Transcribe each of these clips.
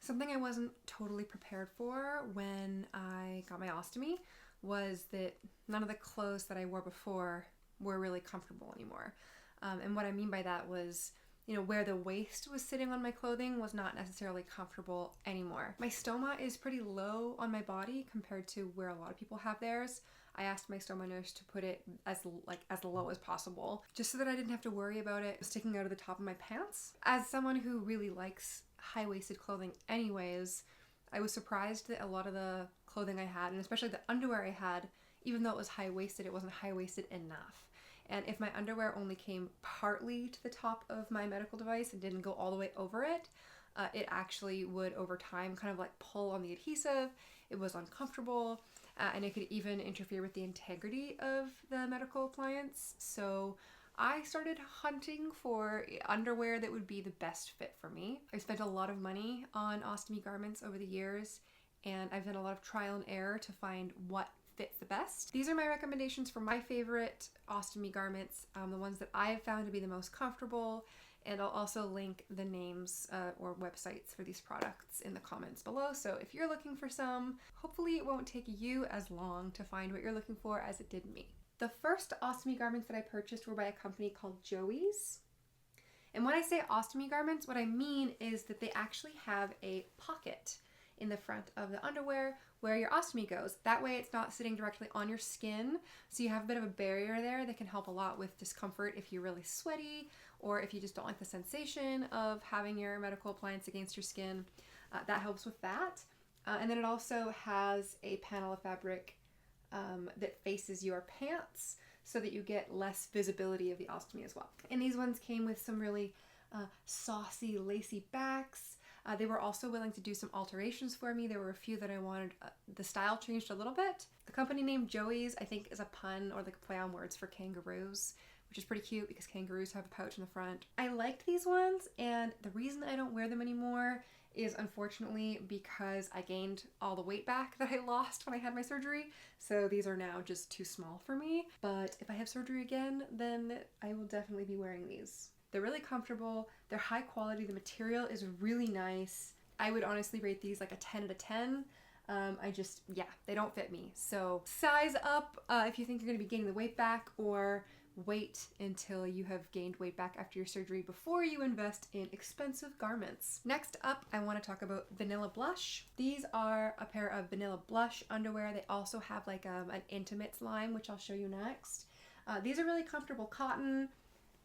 Something I wasn't totally prepared for when I got my ostomy was that none of the clothes that I wore before were really comfortable anymore. And what I mean by that was, where the waist was sitting on my clothing was not necessarily comfortable anymore. My stoma is pretty low on my body compared to where a lot of people have theirs. I asked my stoma nurse to put it as low as possible, just so that I didn't have to worry about it sticking out of the top of my pants. As someone who really likes high-waisted clothing anyways, I was surprised that a lot of the clothing I had, and especially the underwear I had, even though it was high-waisted, it wasn't high-waisted enough. And if my underwear only came partly to the top of my medical device and didn't go all the way over it, it actually would over time kind of like pull on the adhesive. It was uncomfortable, and it could even interfere with the integrity of the medical appliance. So I started hunting for underwear that would be the best fit for me. I spent a lot of money on ostomy garments over the years, and I've done a lot of trial and error to find what fits the best. These are my recommendations for my favorite ostomy garments, the ones that I have found to be the most comfortable, and I'll also link the names or websites for these products in the comments below. So if you're looking for some, hopefully it won't take you as long to find what you're looking for as it did me. The first ostomy garments that I purchased were by a company called Joei's. And when I say ostomy garments, what I mean is that they actually have a pocket in the front of the underwear where your ostomy goes. That way it's not sitting directly on your skin, so you have a bit of a barrier there that can help a lot with discomfort if you're really sweaty or if you just don't like the sensation of having your medical appliance against your skin. That helps with that. And then it also has a panel of fabric that faces your pants so that you get less visibility of the ostomy as well. And these ones came with some really saucy, lacy backs. They were also willing to do some alterations for me. There were a few that I wanted the style changed a little bit. The company name Joei's, I think, is a pun or like a play on words for kangaroos, which is pretty cute because kangaroos have a pouch in the front. I liked these ones, and the reason I don't wear them anymore is unfortunately because I gained all the weight back that I lost when I had my surgery. So these are now just too small for me. But if I have surgery again, then I will definitely be wearing these. They're really comfortable, they're high quality, the material is really nice. I would honestly rate these like a 10 out of 10. They don't fit me. So size up if you think you're gonna be gaining the weight back, or wait until you have gained weight back after your surgery before you invest in expensive garments. Next up, I want to talk about Vanilla Blush. These are a pair of Vanilla Blush underwear. They also have like an Intimates line, which I'll show you next. These are really comfortable cotton.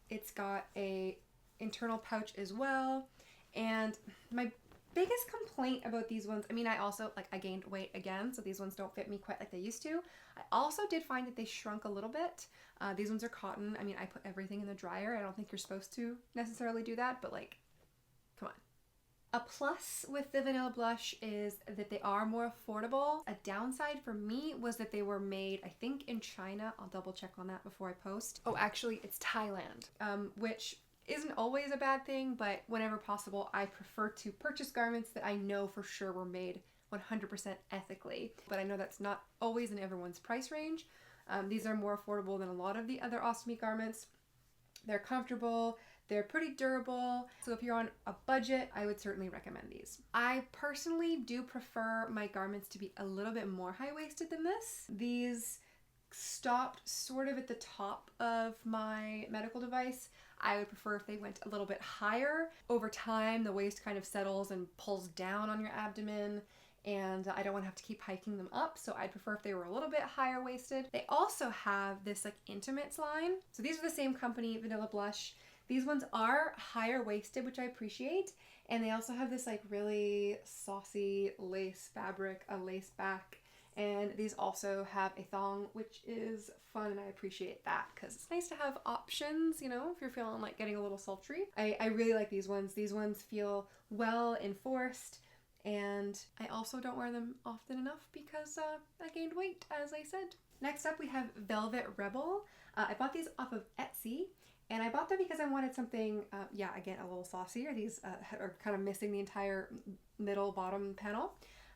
It's got a internal pouch as well. And my biggest complaint about these ones, I gained weight again, so these ones don't fit me quite like they used to. I also did find that they shrunk a little bit. These ones are cotton. I put everything in the dryer. I don't think you're supposed to necessarily do that, but like, come on. A plus with the Vanilla Blush is that they are more affordable. A downside for me was that they were made, I think, in China. I'll double check on that before I post. Oh, actually, it's Thailand, which isn't always a bad thing, but whenever possible, I prefer to purchase garments that I know for sure were made 100% ethically. But I know that's not always in everyone's price range. These are more affordable than a lot of the other ostomy garments. They're comfortable. They're pretty durable, so if you're on a budget, I would certainly recommend these. I personally do prefer my garments to be a little bit more high-waisted than this. These stopped sort of at the top of my medical device. I would prefer if they went a little bit higher. Over time, the waist kind of settles and pulls down on your abdomen, and I don't want to have to keep hiking them up, so I'd prefer if they were a little bit higher waisted. They also have this like Intimates line. So these are the same company, Vanilla Blush. These ones are higher waisted, which I appreciate, and they also have this like really saucy lace fabric, a lace back, and these also have a thong, which is fun, and I appreciate that because it's nice to have options, if you're feeling like getting a little sultry. I really like these ones. These ones feel well enforced, and I also don't wear them often enough because I gained weight, as I said. Next up, we have Velvet Rebel. I bought these off of Etsy. And I bought them because I wanted something, again, a little saucier. These are kind of missing the entire middle bottom panel.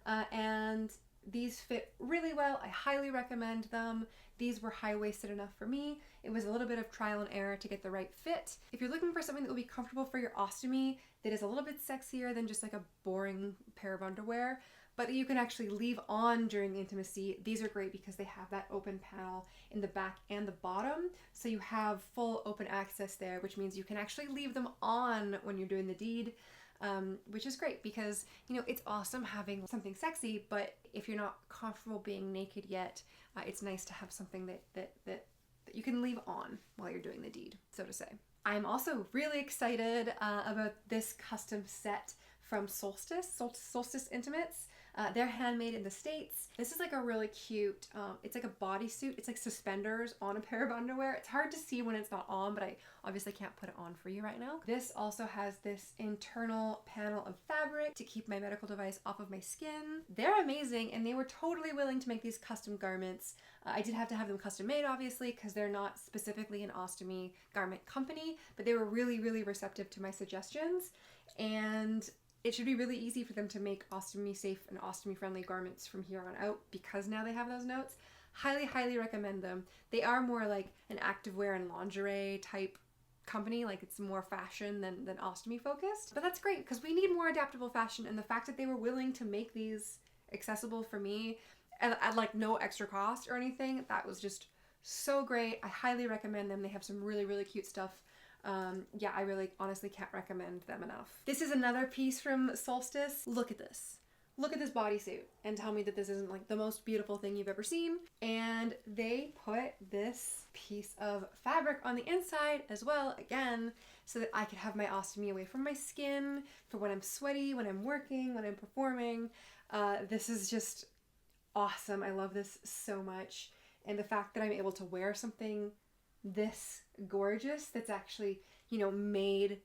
And These fit really well. I highly recommend them. These were high-waisted enough for me. It was a little bit of trial and error to get the right fit. If you're looking for something that will be comfortable for your ostomy, that is a little bit sexier than just like a boring pair of underwear, but that you can actually leave on during intimacy, these are great because they have that open panel in the back and the bottom. So you have full open access there, which means you can actually leave them on when you're doing the deed. Which is great because, you know, it's awesome having something sexy, but if you're not comfortable being naked yet, it's nice to have something that you can leave on while you're doing the deed, so to say. I'm also really excited about this custom set from Solstice Intimates. They're handmade in the States. This is like a really cute, it's like a bodysuit. It's like suspenders on a pair of underwear. It's hard to see when it's not on, but I obviously can't put it on for you right now. This also has this internal panel of fabric to keep my medical device off of my skin. They're amazing, and they were totally willing to make these custom garments. I did have to have them custom made, obviously, because they're not specifically an ostomy garment company, but they were really, really receptive to my suggestions. And it should be really easy for them to make ostomy safe and ostomy friendly garments from here on out because now they have those notes. Highly, highly recommend them. They are more like an activewear and lingerie type company, like it's more fashion than ostomy focused. But that's great because we need more adaptable fashion, and the fact that they were willing to make these accessible for me at like no extra cost or anything, that was just so great. I highly recommend them. They have some really, really cute stuff. Yeah, I really honestly can't recommend them enough. This is another piece from Solstice. Look at this. Look at this bodysuit and tell me that this isn't like the most beautiful thing you've ever seen. And they put this piece of fabric on the inside as well, again, so that I could have my ostomy away from my skin for when I'm sweaty, when I'm working, when I'm performing. This is just awesome. I love this so much. And the fact that I'm able to wear something this gorgeous that's actually, you know, made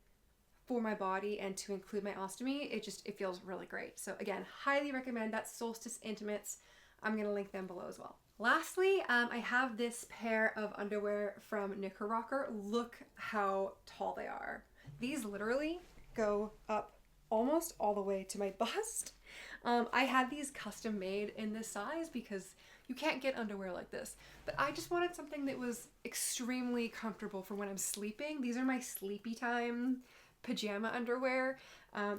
for my body and to include my ostomy, it feels really great. So again, highly recommend that Solstice Intimates. I'm gonna link them below as well. Lastly, I have this pair of underwear from Knickerocker. Look how tall they are. These literally go up almost all the way to my bust. I had these custom made in this size because you can't get underwear like this, but I just wanted something that was extremely comfortable for when I'm sleeping. These are my sleepy time pajama underwear.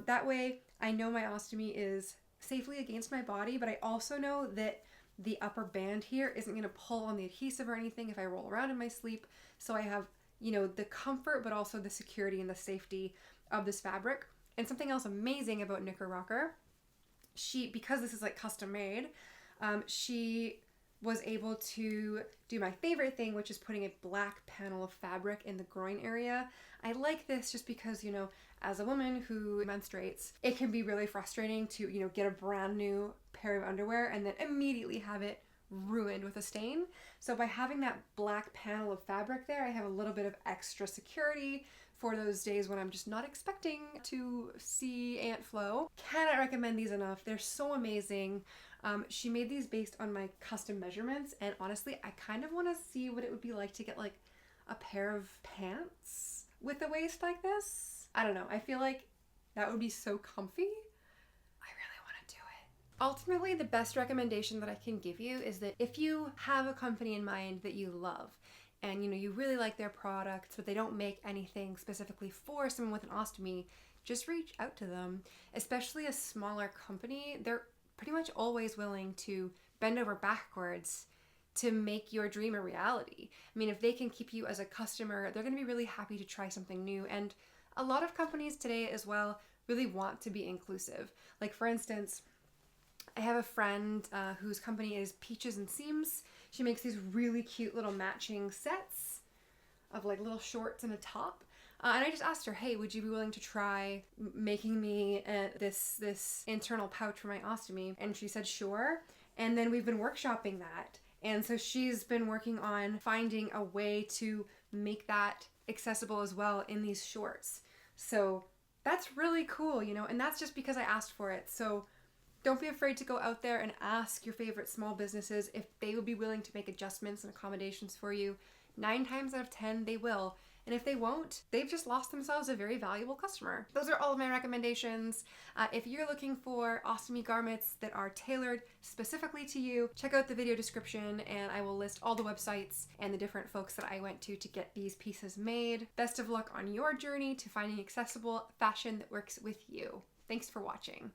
That way I know my ostomy is safely against my body, but I also know that the upper band here isn't going to pull on the adhesive or anything if I roll around in my sleep. So I have, you know, the comfort, but also the security and the safety of this fabric. And something else amazing about Knickerocker, because this is like custom made, she was able to do my favorite thing, which is putting a black panel of fabric in the groin area. I like this just because, you know, as a woman who menstruates, it can be really frustrating to, you know, get a brand new pair of underwear and then immediately have it ruined with a stain. So by having that black panel of fabric there, I have a little bit of extra security for those days when I'm just not expecting to see Aunt Flo. Cannot recommend these enough. They're so amazing. She made these based on my custom measurements, and honestly, I kind of want to see what it would be like to get like a pair of pants with a waist like this. I don't know. I feel like that would be so comfy. I really want to do it. Ultimately, the best recommendation that I can give you is that if you have a company in mind that you love, and you know you really like their products, but they don't make anything specifically for someone with an ostomy, just reach out to them. Especially a smaller company, they're pretty much always willing to bend over backwards to make your dream a reality. I mean, if they can keep you as a customer, they're going to be really happy to try something new. And a lot of companies today as well really want to be inclusive. Like for instance, I have a friend whose company is Peaches and Seams. She makes these really cute little matching sets of like little shorts and a top. And I just asked her, hey, would you be willing to try making me this internal pouch for my ostomy? And she said, sure. And then we've been workshopping that. And so she's been working on finding a way to make that accessible as well in these shorts. So that's really cool, you know, and that's just because I asked for it. So don't be afraid to go out there and ask your favorite small businesses if they would be willing to make adjustments and accommodations for you. 9 times out of 10, they will. And if they won't, they've just lost themselves a very valuable customer. Those are all of my recommendations. If you're looking for ostomy garments that are tailored specifically to you, check out the video description and I will list all the websites and the different folks that I went to get these pieces made. Best of luck on your journey to finding accessible fashion that works with you. Thanks for watching.